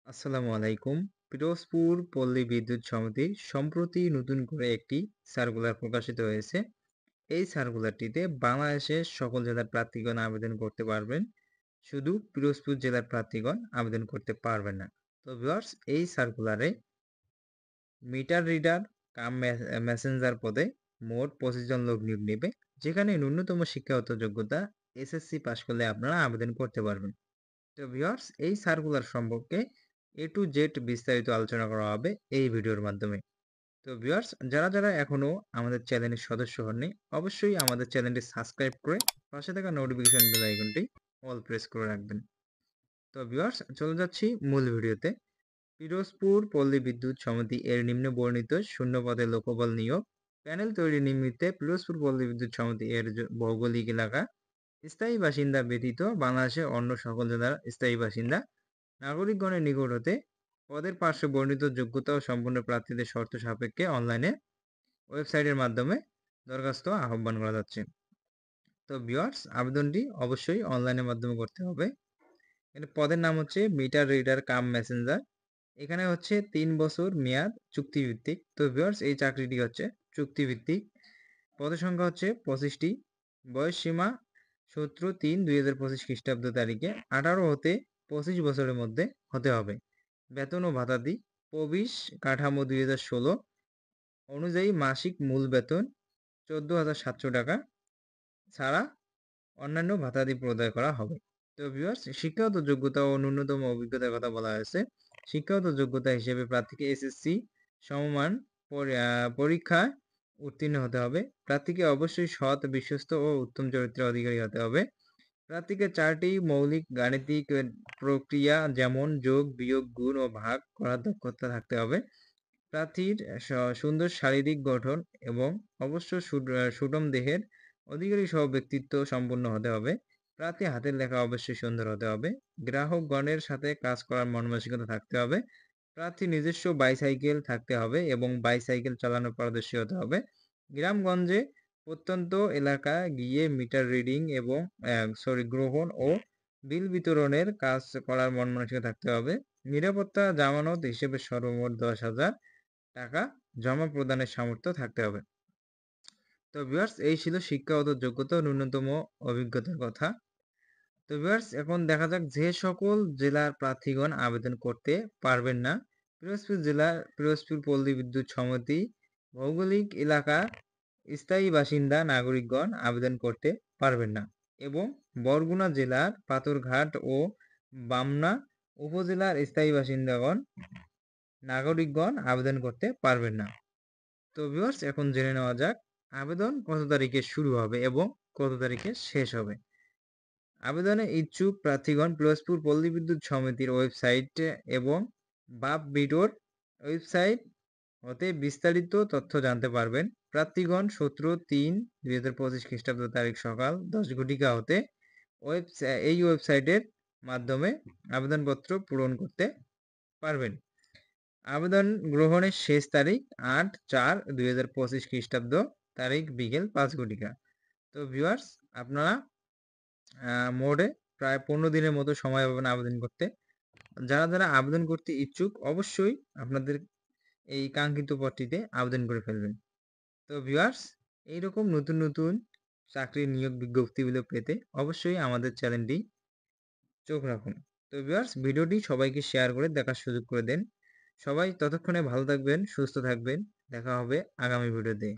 আসসালামু আলাইকুম। পিরোজপুর পল্লী বিদ্যুৎ সমিতির সম্প্রতি নতুন করে একটি সার্কুলার প্রকাশিত হয়েছে। এই সার্কুলারটিতে বাংলাদেশের সকল জেলার প্রার্থীগণ আবেদন করতে পারবেন। শুধু পিরোজপুর জেলার প্রার্থীগণ আবেদন করতে পারবেন না। তো ভিউয়ার্স, এই সার্কুলারে মিটার রিডার কাম মেসেঞ্জার পদে মোট 25 জন লোক নিয়োগ নেবে, যেখানে ন্যূনতম শিক্ষাগত যোগ্যতা এসএসসি পাশ করলে আপনারা আবেদন করতে পারবেন। তো ভিউয়ার্স, এই সার্কুলার সম্পর্কে এ টু জেড বিস্তারিত আলোচনা করা হবে এই ভিডিওর মাধ্যমে। তো ভিউয়ার্স, যারা এখনো আমাদের চ্যানেলের সদস্য হননি, অবশ্যই আমাদের চ্যানেলটি সাবস্ক্রাইব করে পাশে থাকা নোটিফিকেশন বেল আইকনটি অল প্রেস করে রাখবেন। তো ভিউয়ার্স, চলে যাচ্ছি মূল ভিডিওতে। পিরোজপুর পল্লী বিদ্যুৎ সমিতি এর নিম্নে বর্ণিত শূন্য পদে লোকবল নিয়োগ। প্যানেল তৈরি নিমিত্তে পিরোজপুর পল্লী বিদ্যুৎ সমিতি এর ভৌগোলিক এলাকা স্থায়ী বাসিন্দা ব্যতীত বাংলাদেশের অন্য সকল জেলার স্থায়ী বাসিন্দা নাগরিকগণের নিকট হতে পদের পার্শ্বে বর্ণিত যোগ্যতা ও সম্পূর্ণ প্রার্থীদের শর্ত সাপেক্ষে অনলাইনে ওয়েবসাইটের মাধ্যমে দরখাস্ত আহ্বান করা যাচ্ছে। তো ভিউয়ার্স, আবেদনটি অবশ্যই অনলাইনের মাধ্যমে করতে হবে। এখানে পদের নাম হচ্ছে মিটার রিডার কাম মেসেঞ্জার। এখানে হচ্ছে 3 বছর মেয়াদ, চুক্তিভিত্তিক। তো ভিউয়ার্স, এই চাকরিটি হচ্ছে চুক্তিভিত্তিক। পদের সংখ্যা হচ্ছে 25টি। বয়স সীমা 17/3/2025 খ্রিস্টাব্দ তারিখে 18 হতে 25 বছরের মধ্যে হতে হবে। বেতন ও ভাতাদি প্রবিশ কাঠামো 2016 অনুযায়ী মাসিক মূল বেতন 14,700 টাকা ছাড়া অন্যান্য ভাতাদি প্রদায় করা হবে। তো ভিউয়ার্স, শিক্ষাগত যোগ্যতা ও ন্যূনতম অভিজ্ঞতার কথা বলা হয়েছে। শিক্ষাগত যোগ্যতা হিসেবে প্রার্থীকে এসএসসি সমমান পরীক্ষায় উত্তীর্ণ হতে হবে। প্রার্থীকে অবশ্যই সৎ, বিশ্বস্ত ও উত্তম চরিত্রের অধিকারী হতে হবে। প্রার্থীকে 4টি মৌলিক গাণিতিক প্রক্রিয়া যেমন যোগ, বিয়োগ, গুণ ও ভাগ করার দক্ষতা থাকতে হবে। প্রার্থীর সুন্দর শারীরিক গঠন এবং অবশ্য সুঠম দেহের অধিকারী সহ ব্যক্তিত্ব সম্পন্ন হতে হবে। প্রার্থী হাতের লেখা অবশ্যই সুন্দর হতে হবে। গ্রাহকগণের সাথে কাজ করার মন-মানসিকতা থাকতে হবে। প্রার্থী নিজস্ব বাইসাইকেল থাকতে হবে এবং বাইসাইকেল চালানো পারদর্শী হতে হবে। গ্রামগঞ্জে প্রত্যন্ত এলাকা গিয়ে মিটার রিডিং এবং গ্রহণ ও বিল বিতরণের কাজ করার মন-মানসিকতা থাকতে হবে। নিরাপত্তা জামানত হিসেবে সর্বমোট 10,000 টাকা জমা প্রদানের সামর্থ্য থাকতে হবে। তো ভিউয়ার্স, এই ছিল শিক্ষাগত যোগ্যতা ও ন্যূনতম অভিজ্ঞতার কথা। তো ভিউয়ার্স, এখন দেখা যাক যে সকল জেলার প্রার্থীগণ আবেদন করতে পারবেন না। পিরোজপুর পল্লী বিদ্যুৎ সমিতি ভৌগোলিক এলাকা স্থায়ী বাসিন্দা নাগরিকগণ আবেদন করতে পারবেন না, এবং বরগুনা জেলার পাথরঘাট ও বামনা উপজেলার স্থায়ী নাগরিকগণ আবেদন করতে পারবেন না। তো ভিউয়ার্স, এখন জেনে নেওয়া যাক আবেদন কত তারিখে শুরু হবে এবং কত তারিখে শেষ হবে। আবেদনে ইচ্ছুক প্রার্থীগণ পিরোজপুর পল্লী বিদ্যুৎ সমিতির ওয়েবসাইট এবং বাপ বিডোর ওয়েবসাইট হতে বিস্তারিত তথ্য জানতে পারবেন। প্রার্থীগণ 17/3/2025 খ্রিস্টাব্দ তারিখ সকাল 10 ঘটিকা হতে এই ওয়েবসাইটের মাধ্যমে আবেদনপত্র পূরণ করতে পারবেন। আবেদন গ্রহণের শেষ তারিখ 8/4/2025 খ্রিস্টাব্দ তারিখ বিকেল 5 ঘটিকা। তো ভিউয়ার্স, আপনারা মোটে প্রায় 15 দিনের মতো সময় পাবেন আবেদন করতে। যারা আবেদন করতে ইচ্ছুক, অবশ্যই আপনাদের এই কাঙ্ক্ষিত পদটিতে আবেদন করে ফেলবেন। তো ভিউয়ার্স, এইরকম নতুন চাকরির নিয়োগ বিজ্ঞপ্তিগুলো পেতে অবশ্যই আমাদের চ্যানেলটি চোখ রাখুন। তো ভিউয়ার্স, ভিডিওটি সবাইকে শেয়ার করে দেখার সুযোগ করে দেন। সবাই ততক্ষণে ভালো থাকবেন, সুস্থ থাকবেন। দেখা হবে আগামী ভিডিওতে।